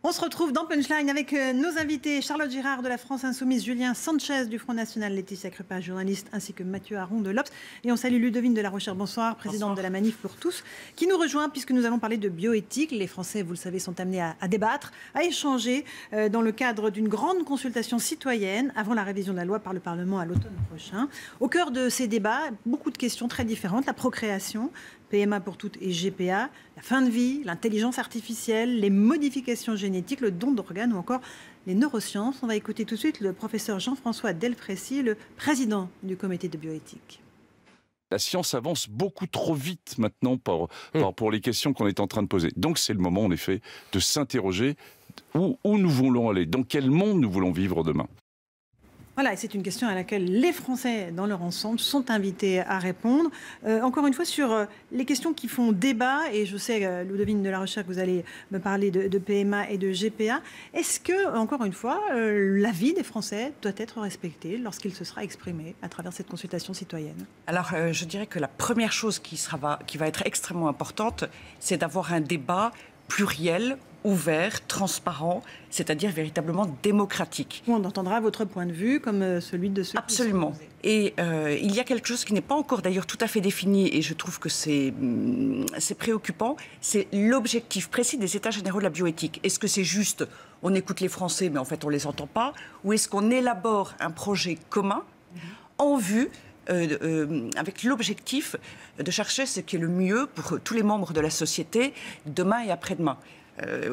On se retrouve dans Punchline avec nos invités, Charlotte Girard de la France Insoumise, Julien Sanchez du Front National, Laetitia Crupin, journaliste, ainsi que Mathieu Aron de l'Obs. Et on salue Ludovine de la Rochère, bonsoir, présidente de la Manif pour tous, qui nous rejoint puisque nous allons parler de bioéthique. Les Français, vous le savez, sont amenés à débattre, à échanger dans le cadre d'une grande consultation citoyenne avant la révision de la loi par le Parlement à l'automne prochain. Au cœur de ces débats, beaucoup de questions très différentes, la procréation, PMA pour toutes et GPA, la fin de vie, l'intelligence artificielle, les modifications génétiques, le don d'organes ou encore les neurosciences. On va écouter tout de suite le professeur Jean-François Delfrécy, le président du comité de bioéthique. La science avance beaucoup trop vite maintenant pour les questions qu'on est en train de poser. Donc c'est le moment en effet de s'interroger où nous voulons aller, dans quel monde nous voulons vivre demain. Voilà, et c'est une question à laquelle les Français, dans leur ensemble, sont invités à répondre. Encore une fois, sur les questions qui font débat, et je sais, Ludovine de la Rochère, que vous allez me parler de PMA et de GPA. Est-ce que, encore une fois, l'avis des Français doit être respecté lorsqu'il se sera exprimé à travers cette consultation citoyenne? Alors, je dirais que la première chose qui va être extrêmement importante, c'est d'avoir un débat pluriel, ouvert, transparent, c'est-à-dire véritablement démocratique. On entendra votre point de vue comme celui de ceux Absolument. qui sont posés. Et il y a quelque chose qui n'est pas encore d'ailleurs tout à fait défini, et je trouve que c'est préoccupant, c'est l'objectif précis des États généraux de la bioéthique. Est-ce que c'est juste, on écoute les Français, mais en fait on ne les entend pas, ou est-ce qu'on élabore un projet commun en vue avec l'objectif de chercher ce qui est le mieux pour tous les membres de la société, demain et après-demain.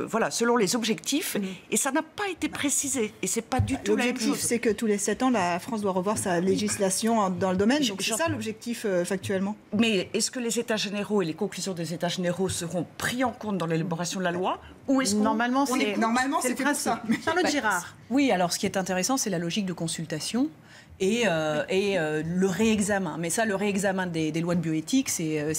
Voilà, selon les objectifs, et ça n'a pas été précisé, et c'est pas du tout la même chose. L'objectif, c'est que tous les 7 ans, la France doit revoir sa législation dans le domaine, donc c'est ça l'objectif factuellement. Mais est-ce que les États généraux et les conclusions des États généraux seront pris en compte dans l'élaboration de la loi, ou est-ce qu'on... Normalement, c'est pour ça. Charlotte Girard. Oui, alors ce qui est intéressant, c'est la logique de consultation et le réexamen. Mais ça, le réexamen des lois de bioéthique, c'est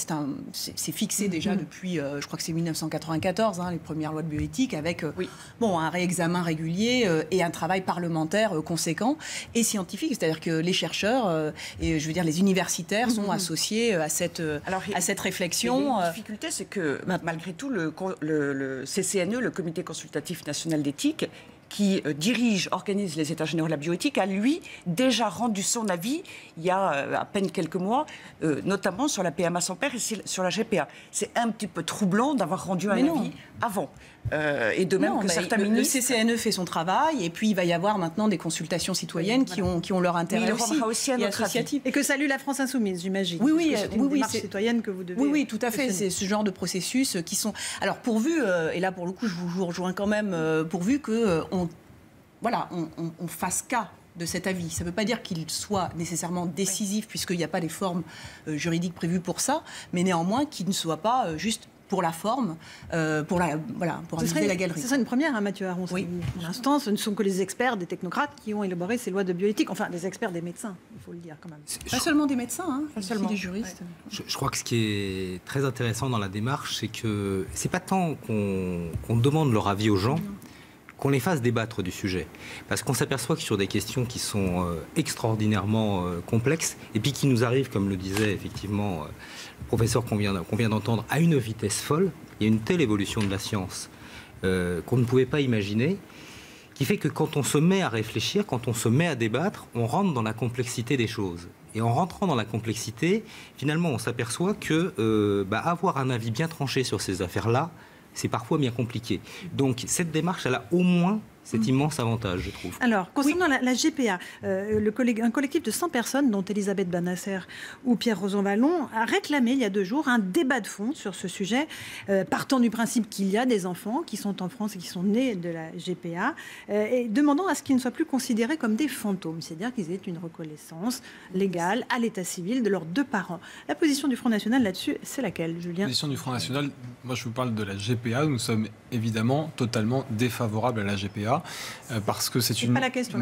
fixé déjà depuis, je crois que c'est 1994, les premières lois de bioéthique, avec un réexamen régulier et un travail parlementaire conséquent et scientifique. C'est-à-dire que les chercheurs et je veux dire les universitaires sont associés à cette réflexion. La difficulté, c'est que malgré tout, le CCNE, le Comité consultatif national d'éthique, qui organise les États généraux de la bioéthique, a lui déjà rendu son avis il y a à peine quelques mois, notamment sur la PMA sans père et sur la GPA. C'est un petit peu troublant d'avoir rendu un avis avant. Et de même que certains ministres... Le CCNE fait son travail, et puis il va y avoir maintenant des consultations citoyennes qui ont leur intérêt aussi et associatif. Et que salue la France Insoumise, j'imagine. Oui, c'est une démarche citoyenne que vous devez... Oui, tout à fait. C'est ce genre de processus qui sont... Alors pourvu, et là pour le coup je vous rejoins quand même, pourvu qu'on fasse cas de cet avis. Ça ne veut pas dire qu'il soit nécessairement décisif, puisqu'il n'y a pas les formes juridiques prévues pour ça, mais néanmoins qu'il ne soit pas juste pour la forme, pour amuser la galerie. C'est ça une première, Mathieu Aron. Oui. Pour l'instant, ce ne sont que les experts, des technocrates qui ont élaboré ces lois de bioéthique. Enfin, des experts, des médecins, il faut le dire quand même. Pas seulement des médecins, pas seulement des juristes. Je crois que ce qui est très intéressant dans la démarche, c'est que c'est pas tant qu'on demande leur avis aux gens, qu'on les fasse débattre du sujet. Parce qu'on s'aperçoit que sur des questions qui sont extraordinairement complexes, et puis qui nous arrivent, comme le disait effectivement le professeur qu'on vient d'entendre, à une vitesse folle, il y a une telle évolution de la science qu'on ne pouvait pas imaginer, qui fait que quand on se met à réfléchir, quand on se met à débattre, on rentre dans la complexité des choses. Et en rentrant dans la complexité, finalement, on s'aperçoit que avoir un avis bien tranché sur ces affaires-là, c'est parfois bien compliqué. Donc cette démarche, elle a au moins cet immense avantage, je trouve. Alors, concernant la GPA, un collectif de 100 personnes, dont Elisabeth Banasser ou Pierre Rosanvallon, a réclamé il y a 2 jours un débat de fond sur ce sujet, partant du principe qu'il y a des enfants qui sont en France et qui sont nés de la GPA, et demandant à ce qu'ils ne soient plus considérés comme des fantômes, c'est-à-dire qu'ils aient une reconnaissance légale à l'état civil de leurs 2 parents. La position du Front National là-dessus, c'est laquelle, Julien? La position du Front National, moi je vous parle de la GPA, nous sommes évidemment totalement défavorables à la GPA. Parce que c'est une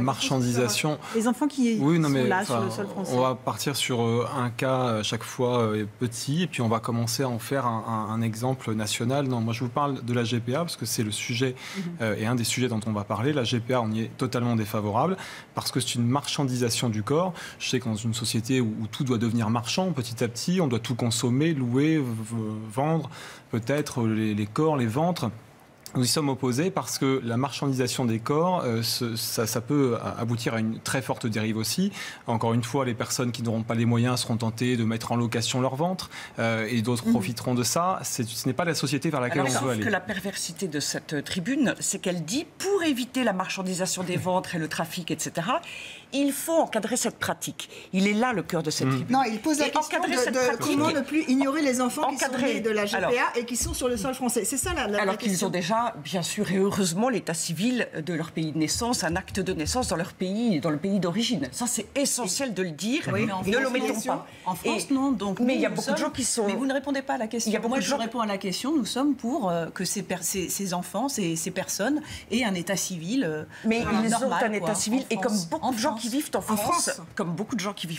marchandisation. Les enfants qui sont là sur le sol français. On va partir sur un cas chaque fois petit, et puis on va commencer à en faire un exemple national. Non, moi je vous parle de la GPA parce que c'est le sujet et un des sujets dont on va parler. La GPA, on y est totalement défavorable parce que c'est une marchandisation du corps. Je sais que dans une société où tout doit devenir marchand petit à petit, on doit tout consommer, louer, vendre, peut-être les corps, les ventres. Nous y sommes opposés parce que la marchandisation des corps, ça peut aboutir à une très forte dérive aussi. Encore une fois, les personnes qui n'auront pas les moyens seront tentées de mettre en location leur ventre et d'autres profiteront de ça. Ce n'est pas la société vers laquelle on veut aller. Que la perversité de cette tribune, c'est qu'elle dit, pour éviter la marchandisation des ventres et le trafic, etc., il faut encadrer cette pratique. Il est là le cœur de cette tribune. Non, il pose la question de comment ne plus ignorer les enfants qui sont nés de la GPA et qui sont sur le sol français. C'est ça la question. Alors qu'ils ont déjà, bien sûr et heureusement, l'état civil de leur pays de naissance, un acte de naissance dans leur pays, dans le pays d'origine. Ça, c'est essentiel de le dire. Oui, mais ne l'omettons pas. En France, non. Donc, mais il y a beaucoup de gens qui sont... Mais vous ne répondez pas à la question. Moi, je réponds à la question. Nous sommes pour que ces enfants, ces personnes aient un état civil mais ils normal, ont un état civil et comme beaucoup de gens qui vivent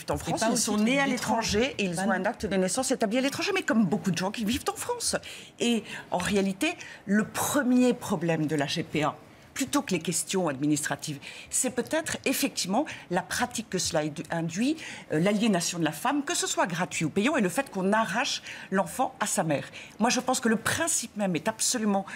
en France, ils sont nés à l'étranger et ils ont un acte de naissance établi à l'étranger, mais comme beaucoup de gens qui vivent en France. Et en réalité, le premier problème de la GPA, plutôt que les questions administratives, c'est peut-être effectivement la pratique que cela induit, l'aliénation de la femme, que ce soit gratuit ou payant, et le fait qu'on arrache l'enfant à sa mère. Moi, je pense que le principe même est absolument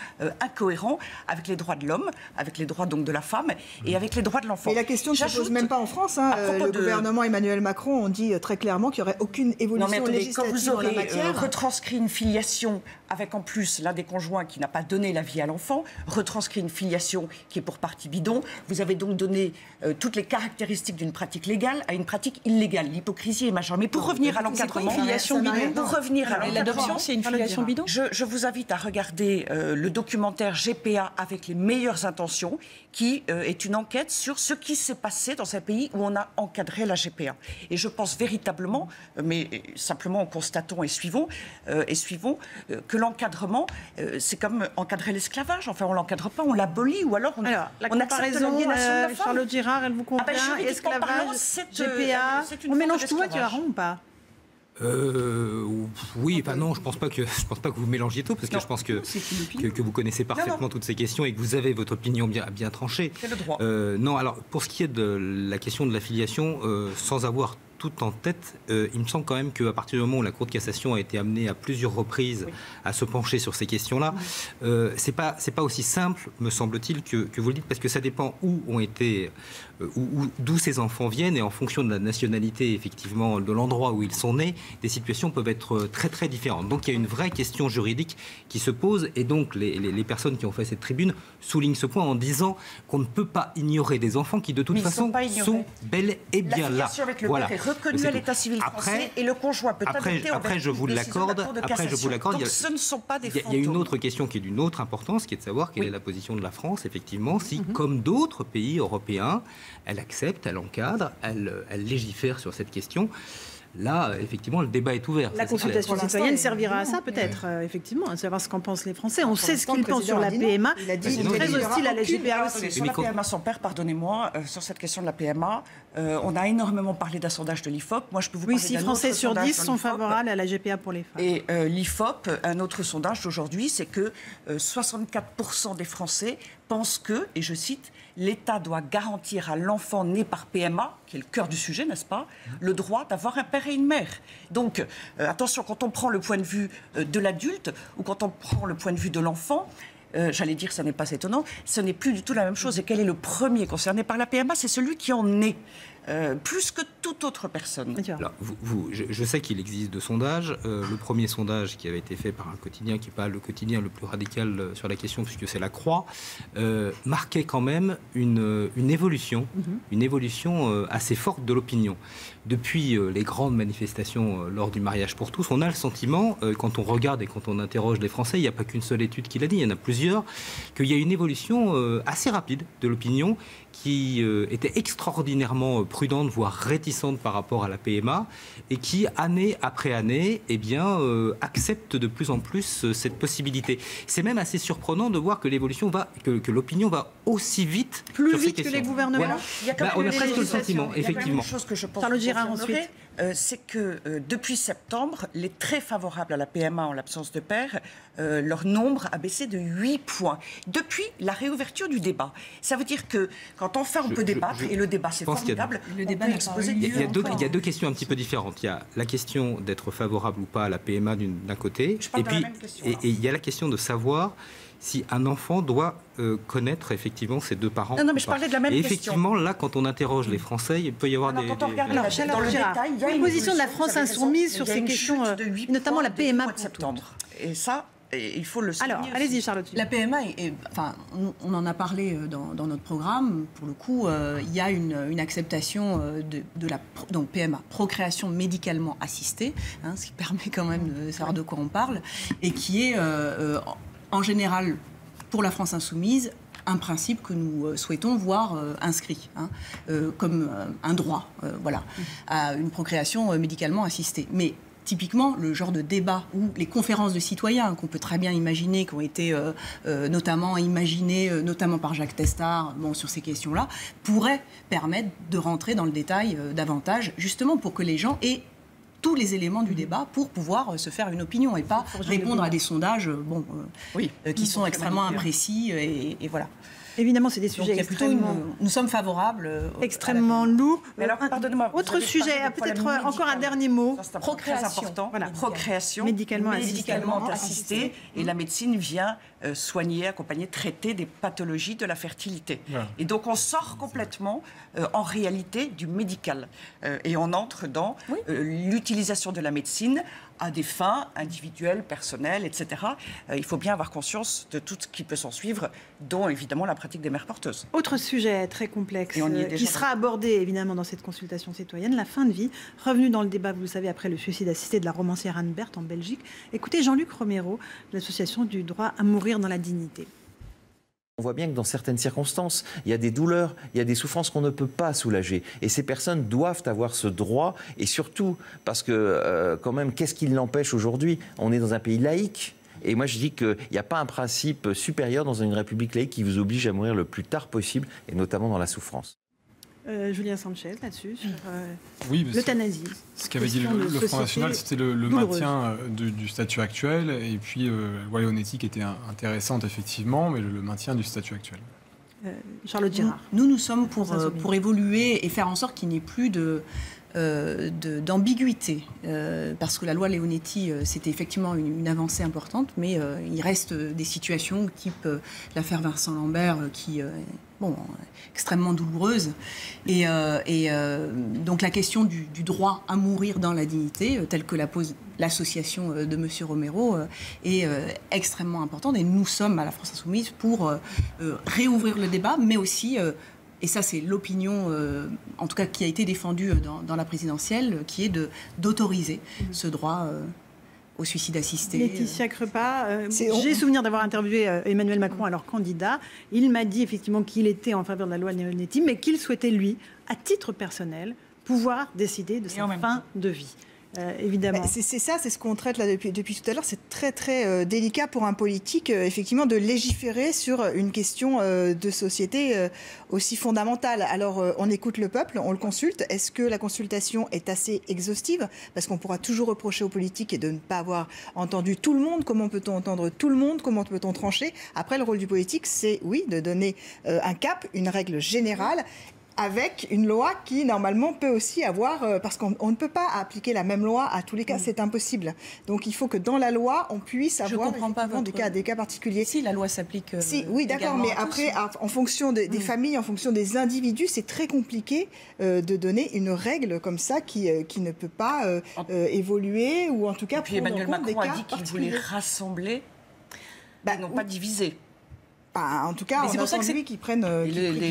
incohérent avec les droits de l'homme, avec les droits donc de la femme et avec les droits de l'enfant. Et la question ne se pose même pas en France. Le gouvernement Emmanuel Macron, on dit très clairement qu'il n'y aurait aucune évolution législative quand vous aurez en la matière. retranscrit une filiation avec en plus l'un des conjoints qui n'a pas donné la vie à l'enfant, retranscrit une filiation qui est pour partie bidon. Vous avez donc donné toutes les caractéristiques d'une pratique légale à une pratique illégale. L'hypocrisie est majeure. Mais pour revenir à l'encadrement... L'adoption, c'est une filiation bidon. Je vous invite à regarder le documentaire GPA avec les meilleures intentions, qui est une enquête sur ce qui s'est passé dans un pays où on a encadré la GPA. Et je pense véritablement, mais simplement en constatant et suivons que l'encadrement, c'est comme encadrer l'esclavage. Enfin, on ne l'encadre pas, on l'abolit, ou alors la comparaison, Charlotte Girard, elle vous convient, esclavage, GPA, on mélange tout, tu as rond ou pas? Oui, non, je pense pas que vous mélangiez tout, parce que je pense que vous connaissez parfaitement toutes ces questions et que vous avez votre opinion bien tranchée. C'est le droit. Non, alors pour ce qui est de la question de l'affiliation, sans avoir tout en tête, il me semble quand même qu'à partir du moment où la Cour de cassation a été amenée à plusieurs reprises à se pencher sur ces questions-là, c'est pas aussi simple, me semble-t-il, que vous le dites, parce que ça dépend d'où ces enfants viennent, et en fonction de la nationalité, effectivement, de l'endroit où ils sont nés, des situations peuvent être très très différentes. Donc il y a une vraie question juridique qui se pose, et donc les personnes qui ont fait cette tribune soulignent ce point en disant qu'on ne peut pas ignorer des enfants qui de toute façon sont bel et bien là. Voilà. Reconnu à l'état civil français et le conjoint peut adopter après je vous l'accorde. Donc ce ne sont pas des fantômes. Il y a une autre question qui est d'une autre importance, qui est de savoir quelle est la position de la France, effectivement, si, comme d'autres pays européens, elle accepte, elle encadre, elle légifère sur cette question. Là, effectivement, le débat est ouvert. La consultation citoyenne servira à ça, peut-être, effectivement, à savoir ce qu'en pensent les Français. On sait ce qu'ils pensent sur la PMA. Ils sont très hostiles à la GPA aussi. Sur la PMA sans père, pardonnez-moi, sur cette question de la PMA, on a énormément parlé d'un sondage de l'IFOP. Moi, je peux vous parler d'un autre sondage. 6 Français sur 10 sont favorables à la GPA pour les femmes. Et l'IFOP, un autre sondage d'aujourd'hui, c'est que 64% des Français pensent que, et je cite, l'État doit garantir à l'enfant né par PMA, qui est le cœur du sujet, n'est-ce pas, le droit d'avoir un père et une mère. Donc, attention, quand on prend le point de vue de l'adulte ou quand on prend le point de vue de l'enfant, j'allais dire, ça n'est pas étonnant, ce n'est plus du tout la même chose. Et quel est le premier concerné par la PMA? C'est celui qui en est. Plus que toute autre personne. Alors, je sais qu'il existe 2 sondages. Le premier sondage qui avait été fait par un quotidien, qui n'est pas le quotidien le plus radical sur la question, puisque c'est La Croix, marquait quand même une évolution, assez forte de l'opinion. Depuis les grandes manifestations lors du mariage pour tous, on a le sentiment, quand on regarde et quand on interroge les Français, il n'y a pas qu'une seule étude qui l'a dit, il y en a plusieurs, qu'il y a une évolution assez rapide de l'opinion qui était extraordinairement prudente, voire réticente par rapport à la PMA, et qui, année après année, accepte de plus en plus cette possibilité. C'est même assez surprenant de voir que l'évolution que l'opinion va aussi vite. Plus vite que les gouvernements. Voilà. On a presque le sentiment, effectivement. Il y a chose que je pense c'est que depuis septembre, les très favorables à la PMA en l'absence de père, leur nombre a baissé de 8 points. Depuis la réouverture du débat. Ça veut dire que quand enfin on peut débattre, et le débat c'est formidable, le débat n'a pas eu lieu. Il y a 2 questions un petit peu différentes. Il y a la question d'être favorable ou pas à la PMA d'un côté, et puis il y a la question de savoir si un enfant doit connaître effectivement ses deux parents. Non, mais je parlais de la même question. Effectivement, là, quand on interroge les Français, il peut y avoir des... Quand on regarde Alors, dans le détail, il y a une position de la France insoumise sur ces questions, notamment la PMA de septembre. Et ça, il faut le souligner. Alors, allez-y, Charlotte. La PMA, enfin, on en a parlé dans notre programme. Pour le coup, il y a une acceptation de la donc PMA, procréation médicalement assistée, hein, ce qui permet quand même de savoir de quoi on parle, et qui est en général, pour la France insoumise, un principe que nous souhaitons voir inscrit comme un droit, voilà, à une procréation médicalement assistée. Mais typiquement, le genre de débat ou les conférences de citoyens qu'on peut très bien imaginer, qui ont été notamment imaginées, notamment par Jacques Testard, sur ces questions-là, pourraient permettre de rentrer dans le détail davantage, justement pour que les gens aient tous les éléments du débat pour pouvoir se faire une opinion et pas répondre à des sondages qui sont extrêmement imprécis et voilà. Évidemment, c'est des sujets extrêmement... Nous sommes favorables. Extrêmement lourds. Mais alors, pardonnez-moi. Autre sujet, peut-être encore un dernier mot. C'est très important. Voilà. Procréation médicalement assistée. Et la médecine vient soigner, accompagner, traiter des pathologies de la fertilité. Voilà. Et donc, on sort complètement, en réalité, du médical. Et on entre dans l'utilisation de la médecine à des fins individuelles, personnelles, etc. Il faut bien avoir conscience de tout ce qui peut s'en suivre, dont évidemment la pratique des mères porteuses. Autre sujet très complexe qui sera abordé évidemment dans cette consultation citoyenne, la fin de vie, revenu dans le débat, vous le savez, après le suicide assisté de la romancière Anne Berthe en Belgique. Écoutez Jean-Luc Romero, de l'association du droit à mourir dans la dignité. On voit bien que dans certaines circonstances, il y a des douleurs, il y a des souffrances qu'on ne peut pas soulager. Et ces personnes doivent avoir ce droit, et surtout, parce que quand même, qu'est-ce qui l'empêche aujourd'hui? On est dans un pays laïque. Et moi, je dis qu'il n'y a pas un principe supérieur dans une république laïque qui vous oblige à mourir le plus tard possible, et notamment dans la souffrance. Julien Sanchez, là-dessus, sur l'euthanasie. Ce qu'avait dit le Front National, c'était le maintien du statut actuel. Et puis, la loi Leonetti qui était intéressante, effectivement, mais le maintien du statut actuel. Charlotte Girard. Nous sommes pour évoluer et faire en sorte qu'il n'y ait plus d'ambiguïté. Parce que la loi Leonetti, c'était effectivement une avancée importante, mais il reste des situations type l'affaire Vincent Lambert qui extrêmement douloureuse. Et donc la question du droit à mourir dans la dignité, telle que la pose l'association de M. Romero, est extrêmement importante. Et nous sommes à la France Insoumise pour réouvrir le débat, mais aussi... et ça, c'est l'opinion, en tout cas, qui a été défendue dans la présidentielle, qui est d'autoriser ce droit au suicide assisté. Laetitia Crepa, j'ai souvenir d'avoir interviewé Emmanuel Macron, alors candidat. Il m'a dit effectivement qu'il était en faveur de la loi Leonetti, mais qu'il souhaitait, lui, à titre personnel, pouvoir décider de sa fin de vie. Évidemment. C'est ça, c'est ce qu'on traite là depuis tout à l'heure. C'est très très délicat pour un politique, effectivement, de légiférer sur une question de société aussi fondamentale. Alors, on écoute le peuple, on le consulte. Est-ce que la consultation est assez exhaustive? Parce qu'on pourra toujours reprocher aux politiques et de ne pas avoir entendu tout le monde. Comment peut-on entendre tout le monde? Comment peut-on trancher? Après, le rôle du politique, c'est, oui, de donner un cap, une règle générale, avec une loi qui, normalement, peut aussi avoir... parce qu'on ne peut pas appliquer la même loi à tous les cas, c'est impossible. Donc, il faut que dans la loi, on puisse avoir des cas particuliers. Si, la loi s'applique... oui, d'accord, mais après, en fonction des familles, en fonction des individus, c'est très compliqué de donner une règle comme ça qui ne peut pas évoluer, ou en tout cas... Et puis Emmanuel Macron a dit qu'il voulait rassembler, et non pas diviser. En tout cas, c'est pour ça que c'est lui qui prenne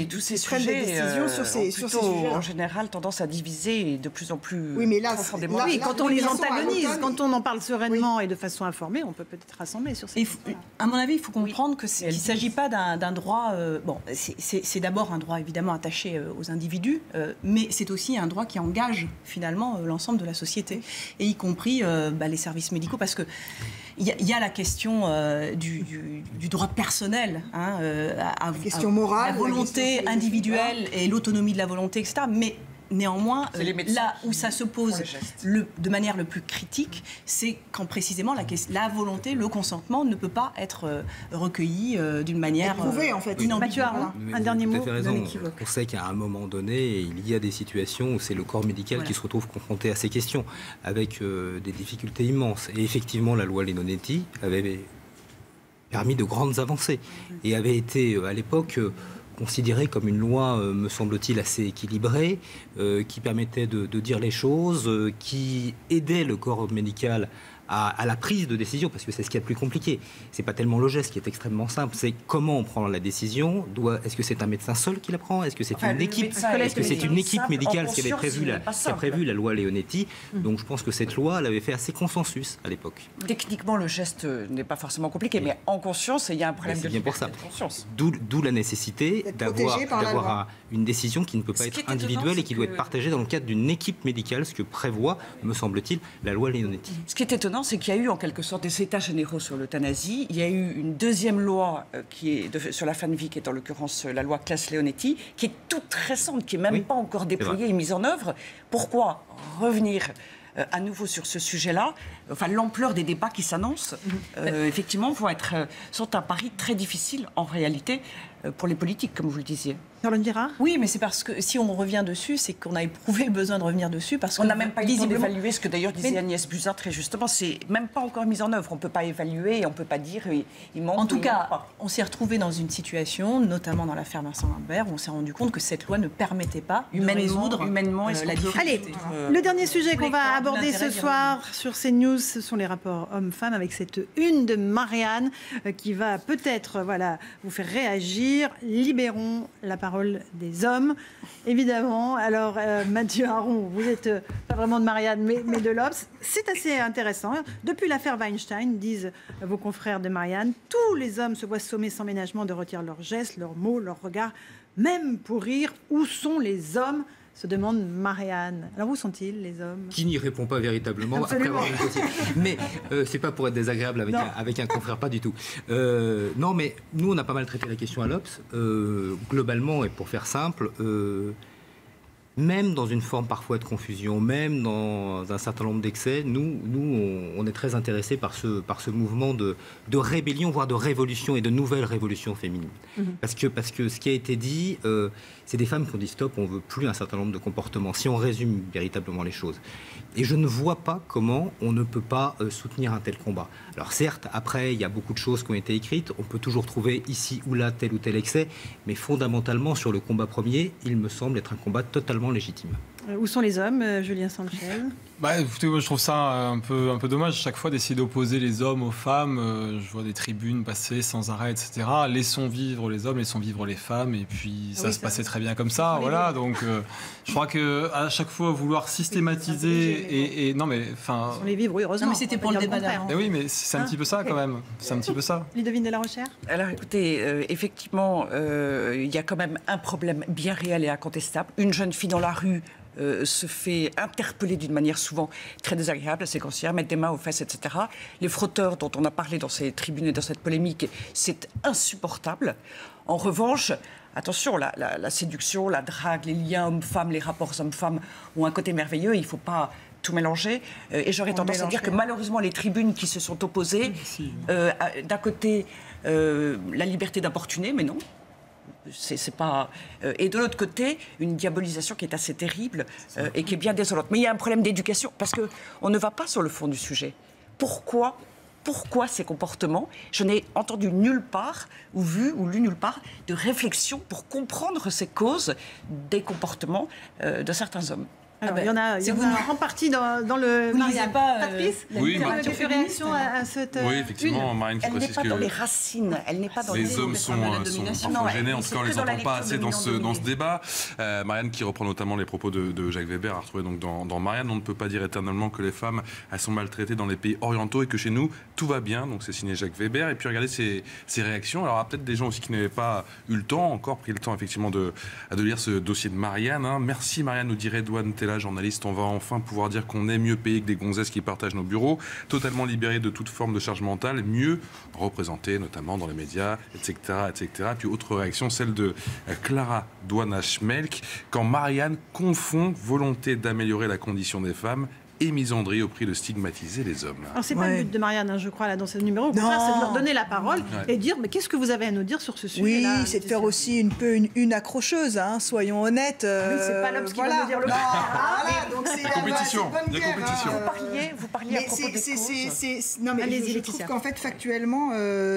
tous ces sujets, des décisions sur ces sujets. En général, tendance à diviser de plus en plus profondément. Oui, quand on les antagonise, quand on en parle sereinement et de façon informée, on peut peut-être rassembler sur ces sujets. À mon avis, il faut comprendre qu'il ne s'agit pas d'un droit... c'est d'abord un droit évidemment attaché aux individus, mais c'est aussi un droit qui engage finalement l'ensemble de la société, et y compris les services médicaux, parce que il y a la question du droit personnel, question morale, la volonté individuelle et l'autonomie de la volonté, etc. Mais néanmoins, là où ça se pose de manière le plus critique, c'est quand précisément la volonté, le consentement ne peut pas être recueilli d'une manière éprouvé, en fait. Mathieu Aron, un dernier mot. On sait qu'à un moment donné, il y a des situations où c'est le corps médical qui se retrouve confronté à ces questions, avec des difficultés immenses. Et effectivement, la loi Leonetti avait permis de grandes avancées et avait été à l'époque considéré comme une loi, me semble-t-il, assez équilibrée, qui permettait de dire les choses, qui aidait le corps médical à la prise de décision, parce que c'est ce qui est le plus compliqué. C'est pas tellement le geste qui est extrêmement simple, c'est comment on prend la décision. Est-ce que c'est un médecin seul qui la prend? Est-ce que c'est une équipe? Est-ce que c'est une équipe médicale qui a prévu la loi Leonetti? Donc je pense que cette loi, elle avait fait assez consensus à l'époque. Techniquement, le geste n'est pas forcément compliqué, mais en conscience, il y a un problème de liberté de conscience. D'où la nécessité d'avoir une décision qui ne peut pas être individuelle et qui doit être partagée dans le cadre d'une équipe médicale, ce que prévoit, me semble-t-il, la loi Leonetti. Ce qui est étonnant, c'est qu'il y a eu en quelque sorte des états généraux sur l'euthanasie. Il y a eu une deuxième loi sur la fin de vie, qui est en l'occurrence la loi Claes-Leonetti, qui est toute récente, qui n'est même pas encore déployée et mise en œuvre. Pourquoi revenir à nouveau sur ce sujet-là? Enfin, l'ampleur des débats qui s'annoncent, effectivement, sont un pari très difficile en réalité pour les politiques, comme vous le disiez. Charlotte Girard ? Oui, mais c'est parce que si on revient dessus, c'est qu'on a éprouvé le besoin de revenir dessus. Parce on n'a même pas eu le temps d'évaluer ce que d'ailleurs disait Agnès Buzyn très justement. C'est même pas encore mis en œuvre. On ne peut pas évaluer et on ne peut pas dire il manque. En tout cas, on s'est retrouvé dans une situation, notamment dans l'affaire Vincent Lambert, où on s'est rendu compte que cette loi ne permettait pas de résoudre humainement la difficulté. Allez, le dernier sujet qu'on va aborder ce soir sur CNews, ce sont les rapports hommes-femmes, avec cette une de Marianne qui va peut-être vous faire réagir. Libérons la parole des hommes. Évidemment, alors Mathieu Aron, vous n'êtes pas vraiment de Marianne, mais de l'Obs. C'est assez intéressant. Depuis l'affaire Weinstein, disent vos confrères de Marianne, tous les hommes se voient sommés sans ménagement de retirer leurs gestes, leurs mots, leurs regards, même pour rire. Où sont les hommes ? Se demande Marianne. Alors où sont-ils, les hommes? Qui n'y répond pas véritablement après avoir une possible. Mais c'est pas pour être désagréable avec un confrère, pas du tout. Non, mais nous, on a pas mal traité la question à l'Obs. Globalement, et pour faire simple, même dans une forme parfois de confusion, même dans un certain nombre d'excès, nous on est très intéressés par ce mouvement de rébellion, voire de révolution et de nouvelle révolution féminine. Parce que ce qui a été dit, c'est des femmes qui ont dit stop, on ne veut plus un certain nombre de comportements, si on résume véritablement les choses. Et je ne vois pas comment on ne peut pas soutenir un tel combat. Alors certes, après, il y a beaucoup de choses qui ont été écrites, on peut toujours trouver ici ou là tel ou tel excès, mais fondamentalement, sur le combat premier, il me semble être un combat totalement légitime. Où sont les hommes, Julien Sanchez? Écoutez, moi, je trouve ça un peu dommage chaque fois d'essayer d'opposer les hommes aux femmes. Je vois des tribunes passer sans arrêt, etc. Laissons vivre les hommes, laissons vivre les femmes, et puis ça se passait très bien comme ça. Voilà, donc je crois qu'à chaque fois vouloir systématiser et non mais enfin. On les vivre, oui, heureusement. Non, mais c'était pour le débat d'avant. Oui, mais c'est un petit peu ça quand même. C'est un petit peu ça. Ludovine de la Rochère. Alors écoutez, effectivement, il y a quand même un problème bien réel et incontestable. Une jeune fille dans la rue se fait interpeller d'une manière souvent très désagréable, séquencière, mettre des mains aux fesses, etc. Les frotteurs dont on a parlé dans ces tribunes et dans cette polémique, c'est insupportable. En revanche, attention, la séduction, la drague, les liens hommes-femmes, les rapports hommes-femmes ont un côté merveilleux, il ne faut pas tout mélanger. Et j'aurais tendance à dire que malheureusement, les tribunes qui se sont opposées, d'un côté, la liberté d'importuner, mais non. C'est pas, et de l'autre côté, une diabolisation qui est assez terrible et qui est bien désolante. Mais il y a un problème d'éducation, parce qu'on ne va pas sur le fond du sujet. Pourquoi ces comportements? Je n'ai entendu nulle part, ou vu, ou lu nulle part, de réflexion pour comprendre ces causes des comportements de certains hommes. Alors, il y en a en partie dans le Marianne. Patrice, quelques réactions à cette Oui, effectivement, Marianne qui précise que... Elle n'est pas dans les racines, elle n'est pas dans les hommes sont parfois gênés, en tout cas on les entend pas assez dans ce débat. Marianne qui reprend notamment les propos de Jacques Weber, à retrouver donc dans Marianne. On ne peut pas dire éternellement que les femmes, elles sont maltraitées dans les pays orientaux et que chez nous, tout va bien. Donc c'est signé Jacques Weber. Et puis regardez ces réactions. Alors il y a peut-être des gens aussi qui n'avaient pas eu le temps, encore pris le temps effectivement de lire ce dossier de Marianne. Merci Marianne, nous dit Redouane Tella, journaliste, on va enfin pouvoir dire qu'on est mieux payé que des gonzesses qui partagent nos bureaux, totalement libérés de toute forme de charge mentale, mieux représentés, notamment dans les médias, etc., etc. Puis autre réaction, celle de Clara Douana-Schmelk, quand Marianne confond volonté d'améliorer la condition des femmes et misandrie au prix de stigmatiser les hommes. Alors c'est pas le but de Marianne, hein, je crois, là, dans ce numéro. Au contraire, c'est de leur donner la parole et dire mais qu'est-ce que vous avez à nous dire sur ce sujet-là. Oui, c'est de faire aussi une accrocheuse, hein, soyons honnêtes. Oui, c'est pas l'Obs qui va nous dire le donc c'est compétition. Il y a compétition. Vous parliez à propos des causes. Non, mais je trouve qu'en fait, factuellement,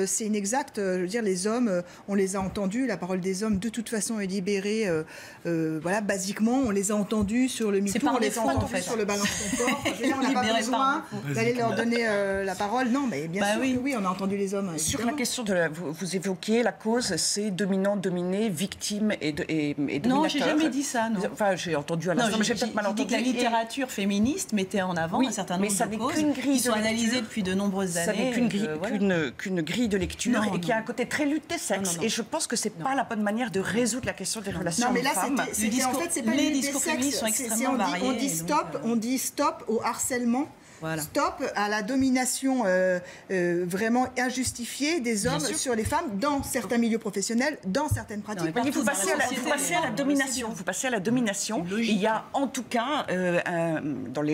c'est inexact. Je veux dire, les hommes, on les a entendus. La parole des hommes, de toute façon, est libérée. Voilà, basiquement, on les a entendus sur le MeToo, on les a entendus sur le balance ton corps. On n'a pas besoin d'aller leur donner la parole. Non, mais bien sûr que oui, on a entendu les hommes. Sur la question vous évoquiez la cause, c'est dominant, dominé, victime et dominateur. Non, j'ai jamais dit ça. Non. Enfin, j'ai entendu à l'instant, mais j'ai peut-être mal entendu. La littérature féministe mettait en avant un certain nombre de causes qui sont analysées depuis de nombreuses années. Ça n'est qu'une grille de lecture et qui a un côté très lutte des sexes. Et je pense que c'est pas la bonne manière de résoudre la question des relations hommes-femmes. En fait, c'est pas les discours féministes sont extrêmement variés. On dit stop au harcèlement. Voilà. Stop à la domination vraiment injustifiée des hommes sur les femmes dans certains milieux professionnels, dans certaines pratiques. Vous passez à la domination. Vous passez à la domination. Il y a en tout cas,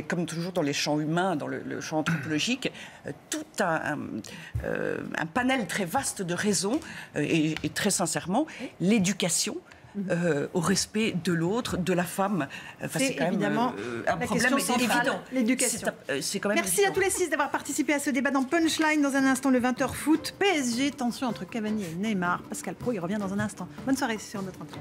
comme toujours dans les champs humains, dans le champ anthropologique, tout un panel très vaste de raisons et très sincèrement, l'éducation. Au respect de l'autre, de la femme. Enfin, c'est quand évidemment même un problème évident. L'éducation. Merci à tous les 6 d'avoir participé à ce débat dans Punchline. Dans un instant, le 20h foot. PSG, tension entre Cavani et Neymar. Pascal Praud, il revient dans un instant. Bonne soirée sur notre antenne.